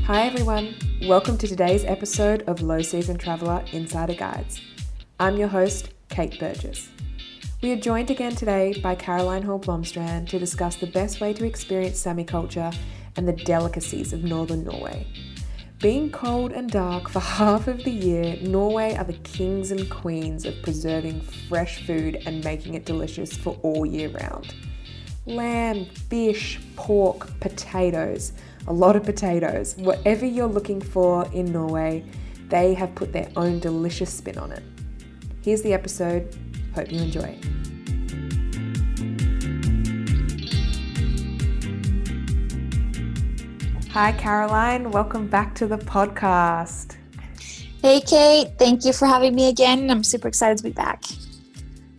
Hi everyone, welcome to today's episode of Low Season Traveller Insider Guides. I'm your host, Kate Burgess. We are joined again today by Karoline Hall-Blomstrand to discuss the best way to experience Sami culture and the delicacies of Northern Norway. Being cold and dark for half of the year, Norway are the kings and queens of preserving fresh food and making it delicious for all year round. Lamb, fish, pork, potatoes, a lot of potatoes. Whatever you're looking for in Norway, they have put their own delicious spin on it. Here's the episode. Hope you enjoy. Hi Karoline, welcome back to the podcast. Hey Kate, thank you for having me again. I'm super excited to be back.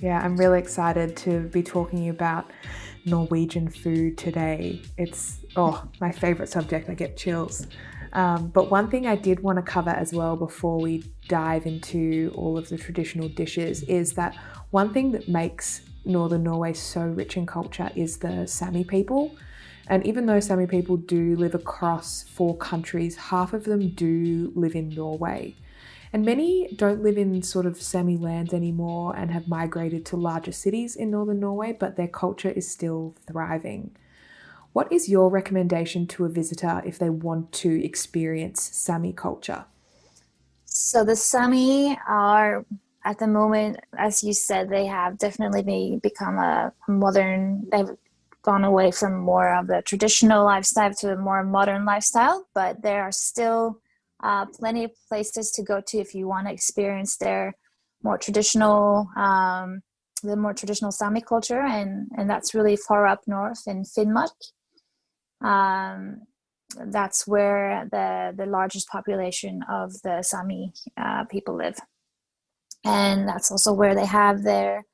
Yeah, I'm really excited to be talking about Norwegian food today. It's my favorite subject. I get chills. But one thing I did want to cover as well before we dive into all of the traditional dishes is that one thing that makes Northern Norway so rich in culture is the Sami people. And even though Sami people do live across 4 countries, half of them do live in Norway. And many don't live in sort of Sami lands anymore and have migrated to larger cities in Northern Norway, but their culture is still thriving. What is your recommendation to a visitor if they want to experience Sami culture? So the Sami are, at the moment, as you said, they have definitely become a modern, they've gone away from more of the traditional lifestyle to a more modern lifestyle, but there are still plenty of places to go to if you want to experience their more traditional, the more traditional Sami culture, and that's really far up north in Finnmark. That's where the largest population of the Sami people live, and that's also where they have their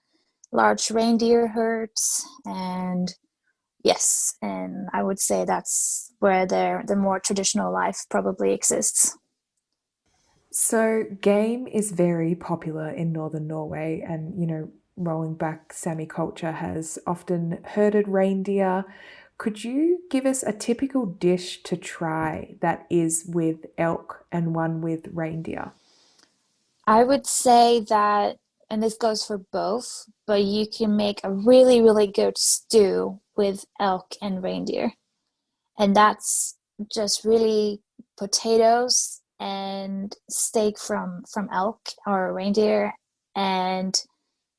large reindeer herds. And yes, and I would say that's where the more traditional life probably exists. So game is very popular in Northern Norway, and rolling back, Sami culture has often herded reindeer. Could you give us a typical dish to try that is with elk and one with reindeer? I would say that, and this goes for both, but you can make a really, really good stew with elk and reindeer. And that's just really potatoes and steak from elk or reindeer, and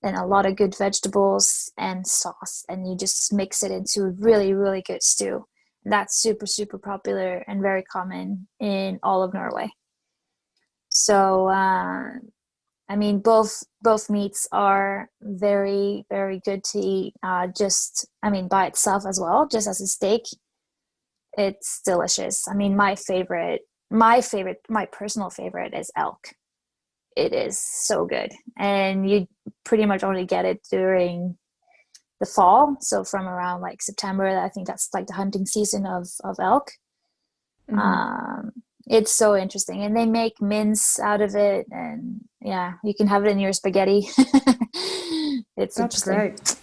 then a lot of good vegetables and sauce, and you just mix it into a really, really good stew. And that's super, super popular and very common in all of Norway. So, both meats are very, very good to eat. By itself as well, just as a steak, it's delicious. My personal favorite is elk. It is so good, and you pretty much only get it during the fall. So from around like September, I think that's like the hunting season of elk. Mm-hmm. It's so interesting, and they make mince out of it, and yeah, you can have it in your spaghetti. It's That's interesting. Great.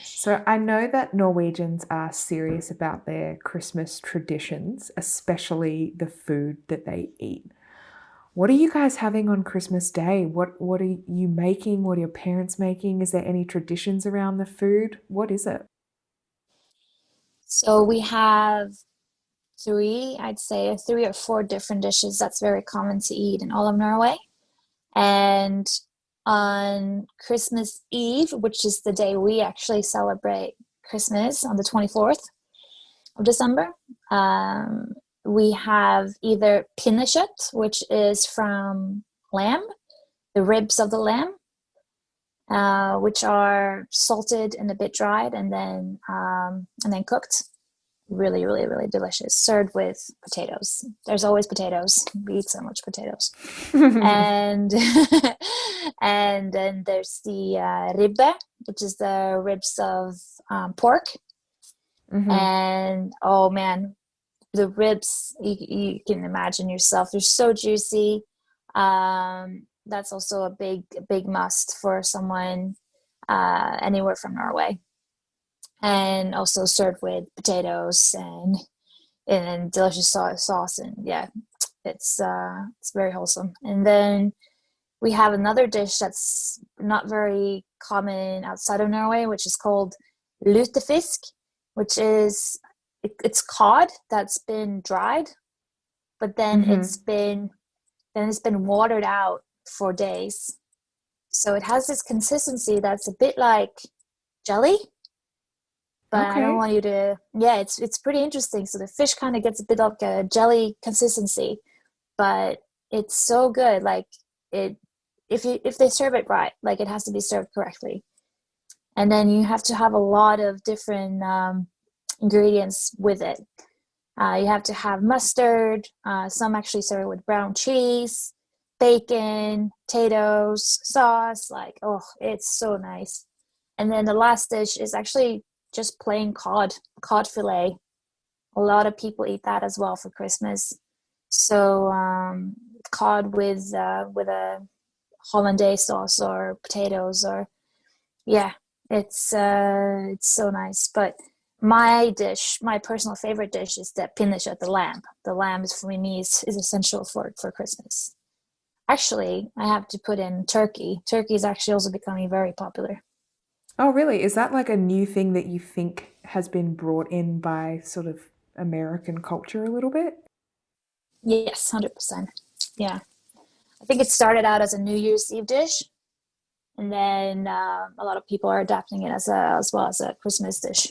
So I know that Norwegians are serious about their Christmas traditions, especially the food that they eat. What are you guys having on Christmas Day? What are you making? What are your parents making? Is there any traditions around the food? What is it? So we have I'd say 3 or 4 different dishes that's very common to eat in all of Norway. And on Christmas Eve, which is the day we actually celebrate Christmas, on the 24th of December, we have either pinnekjøtt, which is from lamb, the ribs of the lamb, which are salted and a bit dried, and then cooked. Really, really, really delicious. Served with potatoes. There's always potatoes. We eat so much potatoes. and and then there's the ribbe, which is the ribs of pork. Mm-hmm. And oh man, the ribs, you can imagine yourself, they're so juicy. That's also a big must for someone anywhere from Norway. And also served with potatoes and and delicious sauce, and yeah, it's very wholesome. And then we have another dish that's not very common outside of Norway, which is called lutefisk, which is it's cod that's been dried, but then Mm-hmm. it's been watered out for days. So it has this consistency that's a bit like jelly, but I don't Okay. want you to. Yeah, it's pretty interesting. So the fish kind of gets a bit like a jelly consistency, but it's so good. Like it, if they serve it right, like it has to be served correctly, and then you have to have a lot of different ingredients with it. You have to have mustard. Some actually serve it with brown cheese, bacon, potatoes, sauce. Like, oh, it's so nice. And then the last dish is actually just plain cod fillet. A lot of people eat that as well for Christmas. So cod with a hollandaise sauce or potatoes, or yeah, it's so nice. But my personal favorite dish is the pinnekjøtt, the lamb. The lamb is for me is essential for Christmas. Actually, I have to put in turkey. Turkey is actually also becoming very popular. Oh, really? Is that like a new thing that you think has been brought in by sort of American culture a little bit? Yes, 100%. Yeah, I think it started out as a New Year's Eve dish, and then a lot of people are adapting it as well as a Christmas dish.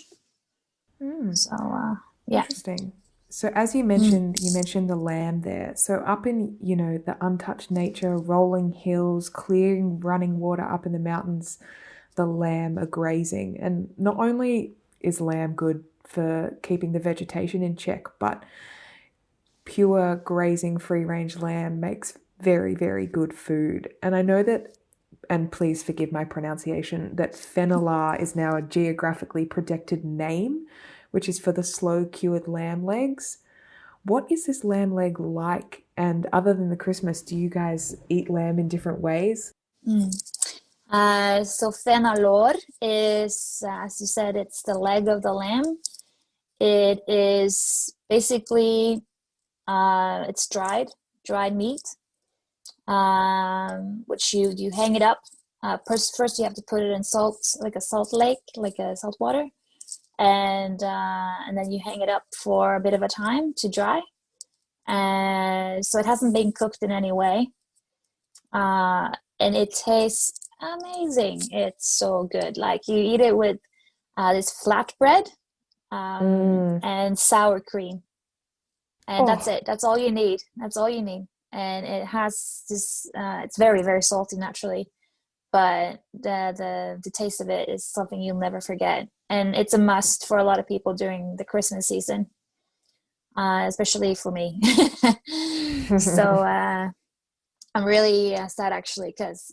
Hmm. So yeah. Interesting. So as Mm. you mentioned the lamb there. So up in, the untouched nature, rolling hills, clearing running water up in the mountains, the lamb are grazing. And not only is lamb good for keeping the vegetation in check, but pure grazing free range lamb makes very, very good food. And I know that, and please forgive my pronunciation, that Fenala is now a geographically protected name, which is for the slow cured lamb legs. What is this lamb leg like? And other than the Christmas, do you guys eat lamb in different ways? Mm. So fenalår is, as you said, it's the leg of the lamb. It is basically it's dried meat, which you hang it up. First you have to put it in salt, like a salt lake, like a salt water, and then you hang it up for a bit of a time to dry. So it hasn't been cooked in any way, uh, and it tastes amazing. It's so good. Like you eat it with this flatbread Mm. and sour cream, and that's Oh, it. That's all you need. That's all you need. And it has this. It's very very salty naturally, but the taste of it is something you'll never forget. And it's a must for a lot of people during the Christmas season, especially for me. So I'm really sad actually because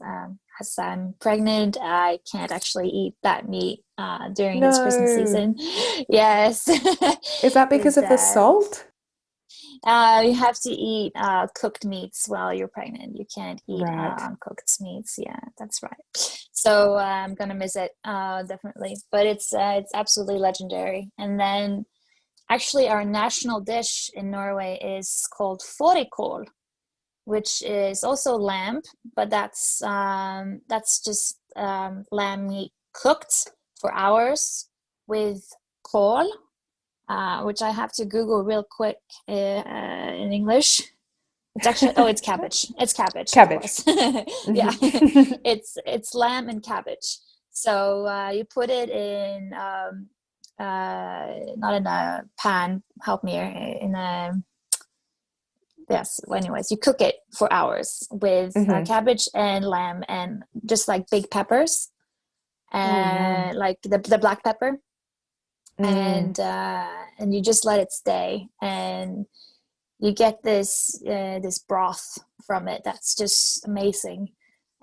as I'm pregnant, I can't actually eat that meat during this Christmas no. season. Yes, Is that because because of the salt? you have to eat cooked meats while you're pregnant. You can't eat Right. uncooked meats. Yeah, that's right. So I'm gonna miss it definitely, but it's absolutely legendary. And then actually, our national dish in Norway is called fårikål, which is also lamb, but that's just lamb meat cooked for hours with kål, which I have to Google real quick in English. It's actually it's cabbage. It's cabbage, of Cabbage. course. Yeah, Mhm. it's lamb and cabbage. So you put it in not in a pan. Help me here, in a yes. Well, anyways, you cook it for hours with Mhm. cabbage and lamb and just like big peppers Oh, yum. and like the black pepper, Mm. and you just let it stay, and you get this broth from it that's just amazing.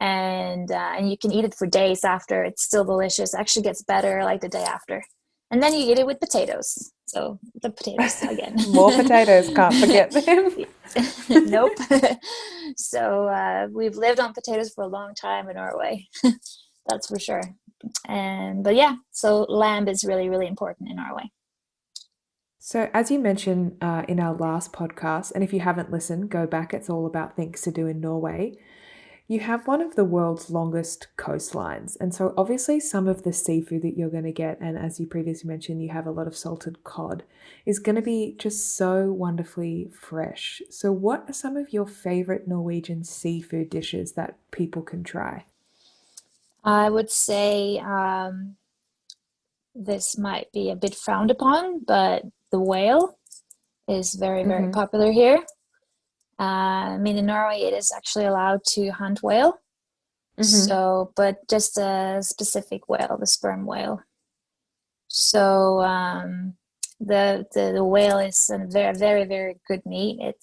And you can eat it for days after. It's still delicious. It actually gets better like the day after, and then you eat it with potatoes. So the potatoes again. More potatoes, can't forget them. Nope. So we've lived on potatoes for a long time in Norway. That's for sure. And but yeah, so lamb is really really important in Norway. So, as you mentioned in our last podcast, and if you haven't listened, go back, it's all about things to do in Norway. You have one of the world's longest coastlines. And so, obviously, some of the seafood that you're going to get, and as you previously mentioned, you have a lot of salted cod, is going to be just so wonderfully fresh. So, what are some of your favorite Norwegian seafood dishes that people can try? I would say this might be a bit frowned upon, but the whale is very, very Mm-hmm. popular here. I mean, in Norway, it is actually allowed to hunt whale. Mm-hmm. So, but just a specific whale, the sperm whale. So, the whale is a very, very, very good meat. It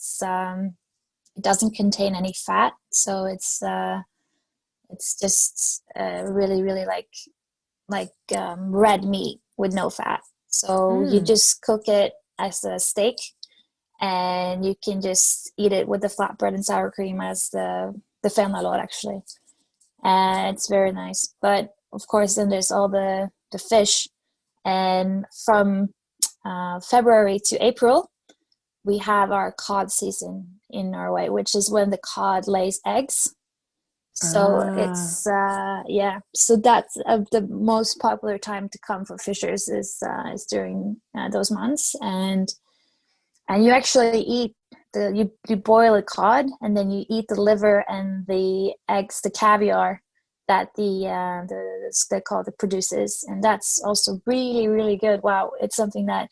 doesn't contain any fat, so it's just really, really like red meat with no fat. So you Mm. just cook it as a steak, and you can just eat it with the flatbread and sour cream as the fenalår actually, and it's very nice. But of course, then there's all the fish, and from February to April, we have our cod season in Norway, which is when the cod lays eggs. So Ah. it's yeah. So that's the most popular time to come for fishers is during those months, and you actually eat you boil a cod, and then you eat the liver and the eggs, the caviar that they call it produces, and that's also really, really good. Wow, it's something that,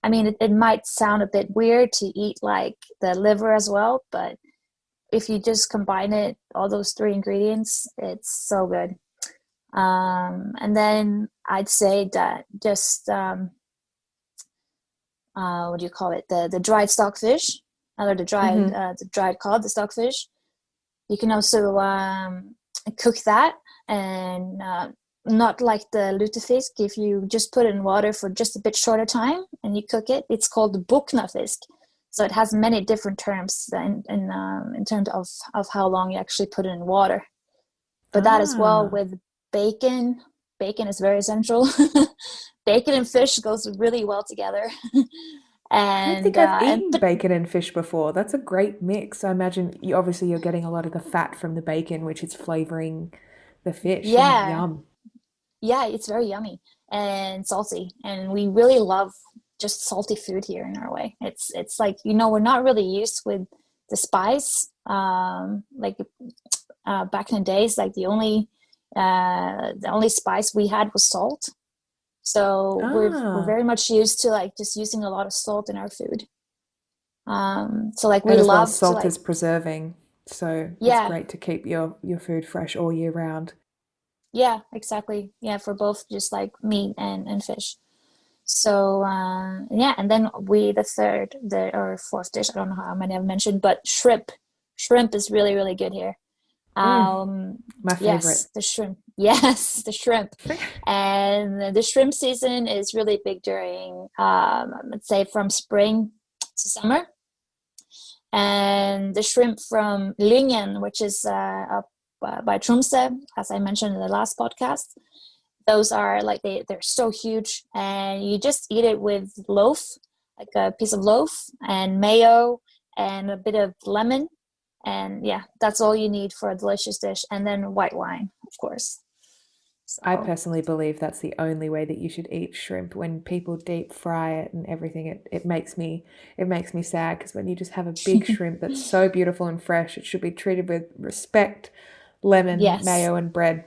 I mean, it might sound a bit weird to eat like the liver as well, but if you just combine it, all those three ingredients, it's so good. And then I'd say that just what do you call it? The dried stockfish, or Mm-hmm. the dried cod, the stockfish. You can also cook that, and not like the lutefisk. If you just put it in water for just a bit shorter time and you cook it, it's called the buknafisk. So it has many different terms in terms of how long you actually put it in water. But that as well Ah. with bacon. Bacon is very essential. Bacon and fish goes really well together. I don't and think I've and eaten but bacon and fish before. That's a great mix. I imagine you obviously you're getting a lot of the fat from the bacon, which is flavoring the fish. And yeah, yum. yeah, it's very yummy and salty, and we really love just salty food here in Norway. It's like, we're not really used with the spice. Like back in the days, like the only spice we had was salt. So we're Ah. very much used to like just using a lot of salt in our food. So like we And as well, love to salt like, is preserving, so it's yeah, great to keep your food fresh all year round. yeah, exactly. Yeah, for both just like meat and fish. So yeah, and then the third, the or fourth dish, I don't know how many I've mentioned, but shrimp. Shrimp is really, really good here. Mm, my favorite. Yes, the shrimp. Yes, the shrimp. And the shrimp season is really big during, let's say, from spring to summer. And the shrimp from Lyngen, which is up by Tromsø, as I mentioned in the last podcast, those are like they're so huge, and you just eat it with loaf, like a piece of loaf and mayo and a bit of lemon, and yeah, that's all you need for a delicious dish, and then white wine, of course. I So personally believe that's the only way that you should eat shrimp. When people deep fry it and everything, it makes me sad because when you just have a big shrimp that's so beautiful and fresh, it should be treated with respect, lemon, yes. mayo, and bread.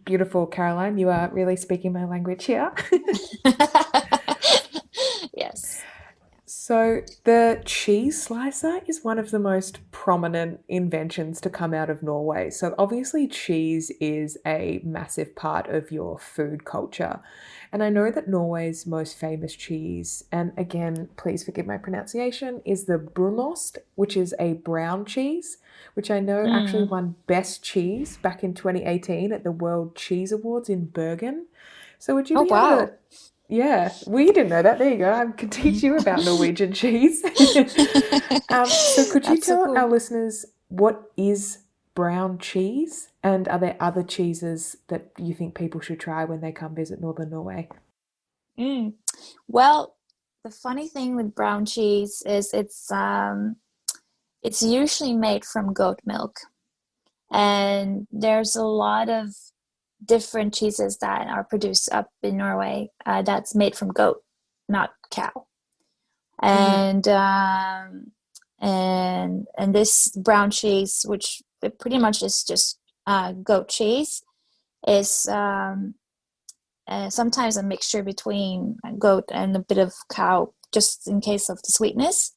Beautiful, Caroline. You are really speaking my language here. Yes. So, the cheese slicer is one of the most prominent inventions to come out of Norway. So, obviously, cheese is a massive part of your food culture. And I know that Norway's most famous cheese, and again, please forgive my pronunciation, is the brunost, which is a brown cheese, which I know actually Mm. won Best Cheese back in 2018 at the World Cheese Awards in Bergen. So, would you Oh be able to wow. yeah, we didn't know that. There you go. I can teach you about Norwegian cheese. So could you That's so tell our cool. listeners what is brown cheese? And are there other cheeses that you think people should try when they come visit Northern Norway? Mm. Well, the funny thing with brown cheese is it's usually made from goat milk. And there's a lot of different cheeses that are produced up in Norway that's made from goat, not cow. And and this brown cheese, which it pretty much is just goat cheese, is sometimes a mixture between goat and a bit of cow, just in case of the sweetness.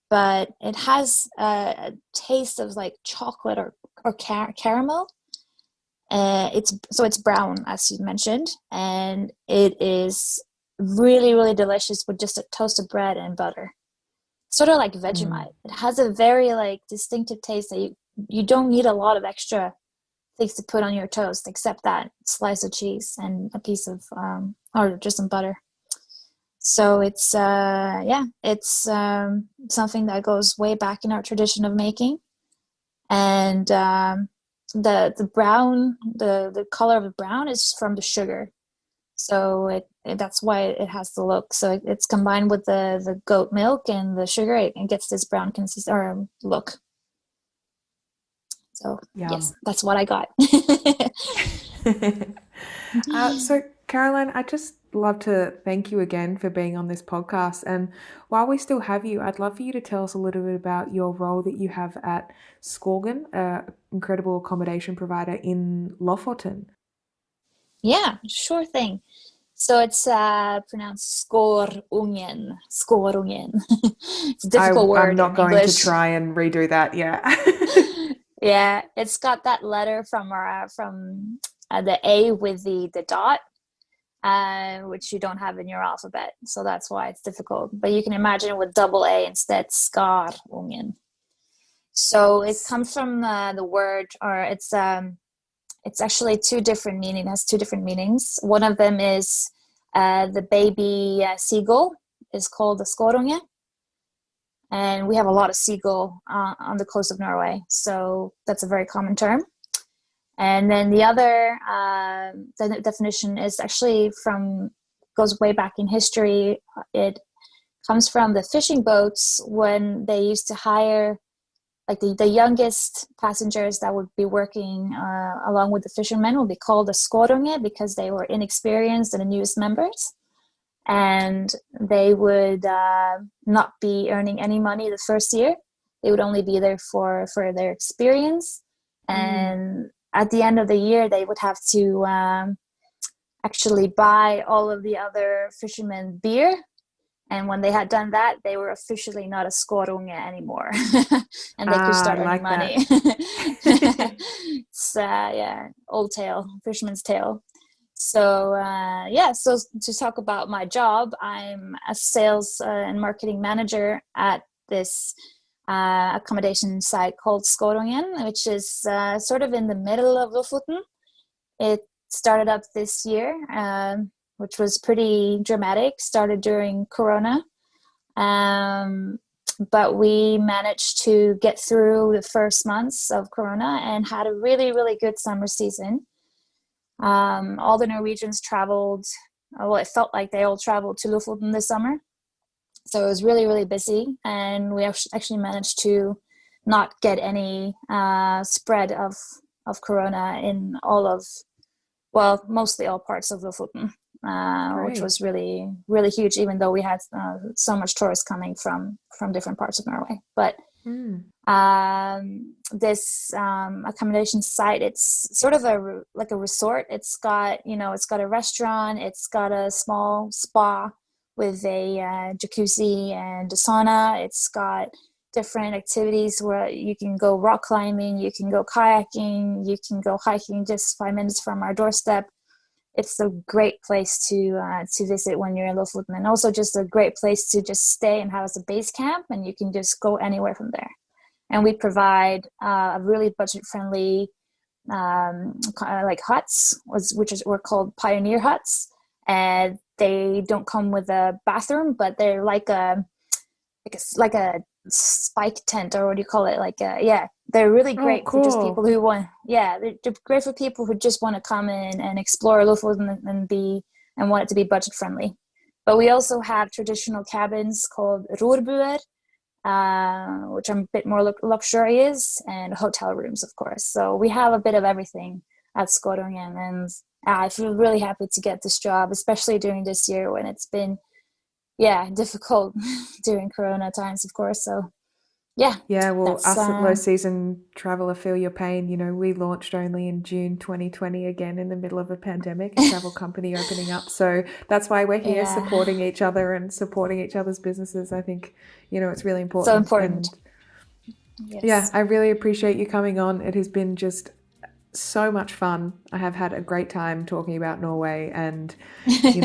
But it has a taste of like chocolate or caramel. It's brown, as you mentioned, and it is really, really delicious with just a toast of bread and butter. Sort of like Vegemite. It has a very like distinctive taste that you don't need a lot of extra things to put on your toast except that slice of cheese and a piece of or just some butter. So it's something that goes way back in our tradition of making. And the brown, the color of the brown is from the sugar. So that's why it has the look. So it's combined with the goat milk and the sugar, it gets this brown look. So Yum. yes, that's what I got. So Karoline, I just love to thank you again for being on this podcast. And while we still have you, I'd love for you to tell us a little bit about your role that you have at Skågen, an incredible accommodation provider in Lofoten. Yeah, sure thing. So it's pronounced Skårungen. Skårungen. It's a difficult word. I'm not in going English. to try and redo that. Yeah. Yeah, it's got that letter from the A with the dot, which you don't have in your alphabet. So that's why it's difficult. But you can imagine it with double A instead, Skårungen. So it comes from the word, or it's actually two different meanings. It has two different meanings. One of them is the baby seagull is called the skårunge. And we have a lot of seagull on the coast of Norway. So that's a very common term. And then the other definition is actually goes way back in history. It comes from the fishing boats when they used to hire like the youngest passengers that would be working along with the fishermen would be called the skårunge because they were inexperienced and the newest members. And they would not be earning any money the first year. They would only be there for their experience. And at the end of the year, they would have to actually buy all of the other fishermen beer. And when they had done that, they were officially not a skårunge anymore. And they could start earning money. It's, old tale, fisherman's tale. So, so to talk about my job, I'm a sales and marketing manager at this accommodation site called Skårungen, which is sort of in the middle of Lofoten. It started up this year, which was pretty dramatic, started during Corona. But we managed to get through the first months of Corona and had a really, really good summer season. All the Norwegians traveled, it felt like they all traveled to Lofoten this summer. So it was really, really busy. And we actually managed to not get any spread of Corona in mostly all parts of Lofoten, which was really, really huge, even though we had so much tourists coming from different parts of Norway. But this accommodation site, it's sort of like a resort. It's got a restaurant, it's got a small spa with a jacuzzi and a sauna. It's got different activities where you can go rock climbing, you can go kayaking, you can go hiking just 5 minutes from our doorstep. It's a great place to visit when you're in Lofoten, and also just a great place to just stay and have as a base camp, and you can just go anywhere from there. And we provide a really budget-friendly like huts, which were called pioneer huts, and they don't come with a bathroom, but they're like a spike tent, or what do you call it? They're really great for just people who want. Yeah, they're great for people who just want to come in and explore Lofoten and want it to be budget friendly. But we also have traditional cabins called rorbuer, which are a bit more luxurious, and hotel rooms, of course. So we have a bit of everything at Skåringen, and I feel really happy to get this job, especially during this year when it's been, difficult during Corona times, of course. So Yeah, well, that's us at Low Season Traveller feel your pain. You know, we launched only in June 2020, again in the middle of a pandemic, a travel company opening up. So that's why we're here yeah, supporting each other and supporting each other's businesses. I think, it's really so important. important. And yeah, Yes. I really appreciate you coming on. It has been just so much fun. I have had a great time talking about Norway, and you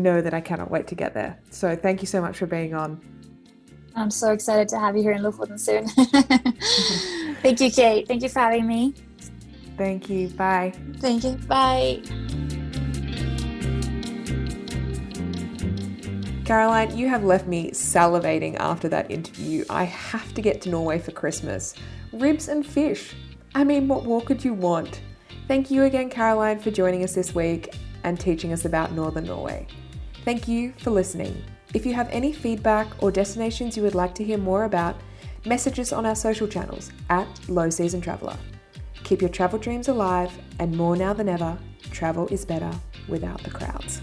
know that I cannot wait to get there. So thank you so much for being on. I'm so excited to have you here in Lofoten soon. Thank you, Kate. Thank you for having me. Thank you. Bye. Thank you. Bye. Karoline, you have left me salivating after that interview. I have to get to Norway for Christmas. Ribs and fish. I mean, what more could you want? Thank you again, Karoline, for joining us this week and teaching us about Northern Norway. Thank you for listening. If you have any feedback or destinations you would like to hear more about, message us on our social channels at Low Season Traveller. Keep your travel dreams alive, and more now than ever, travel is better without the crowds.